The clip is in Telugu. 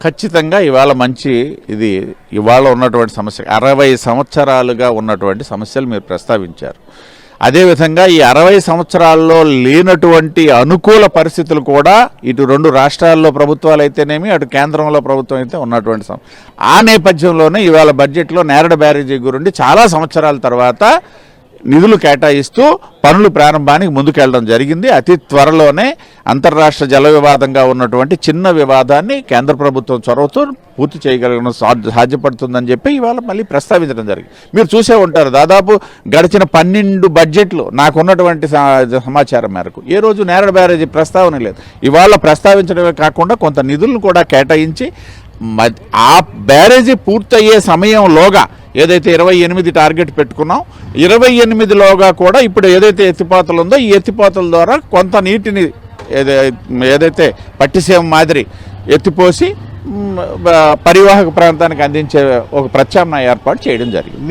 ఖచ్చితంగా ఇవాళ మంచి ఇది ఇవాళ ఉన్నటువంటి సమస్య 60 సంవత్సరాలుగా ఉన్నటువంటి సమస్యలు మీరు ప్రస్తావించారు. అదేవిధంగా ఈ 60 సంవత్సరాల్లో లేనటువంటి అనుకూల పరిస్థితులు కూడా ఇటు 2 రాష్ట్రాల్లో ప్రభుత్వాలు అయితేనేమి అటు కేంద్రంలో ప్రభుత్వం అయితే ఉన్నటువంటి ఆ నేపథ్యంలోనే ఇవాళ బడ్జెట్లో నేరడ బ్యారేజీ గురించి చాలా సంవత్సరాల తర్వాత నిధులు కేటాయిస్తూ పనులు ప్రారంభానికి ముందుకెళ్ళడం జరిగింది. అతి త్వరలోనే అంతర్రాష్ట్ర జల వివాదంగా ఉన్నటువంటి చిన్న వివాదాన్ని కేంద్ర ప్రభుత్వం చొరవతో పూర్తి చేయగలగడం సాధ్యపడుతుందని చెప్పి ఇవాళ మళ్ళీ ప్రస్తావించడం జరిగింది. మీరు చూసే ఉంటారు, దాదాపు గడిచిన 12 బడ్జెట్లు నాకున్నటువంటి సమాచారం మేరకు ఏ రోజు నేరడ బ్యారేజీ ప్రస్తావన లేదు. ఇవాళ ప్రస్తావించడమే కాకుండా కొంత నిధులను కూడా కేటాయించి ఆ బ్యారేజీ పూర్తయ్యే సమయంలోగా ఏదైతే 28 టార్గెట్ పెట్టుకున్నాం 28లోగా కూడా ఇప్పుడు ఏదైతే ఎత్తిపోతలు ఉందో ఈ ఎత్తిపోతల ద్వారా కొంత నీటిని ఏదైతే పట్టిసీమ మాదిరి ఎత్తిపోసి పరివాహక ప్రాంతానికి అందించే ఒక ప్రత్యామ్నాయ ఏర్పాటు చేయడం జరిగింది.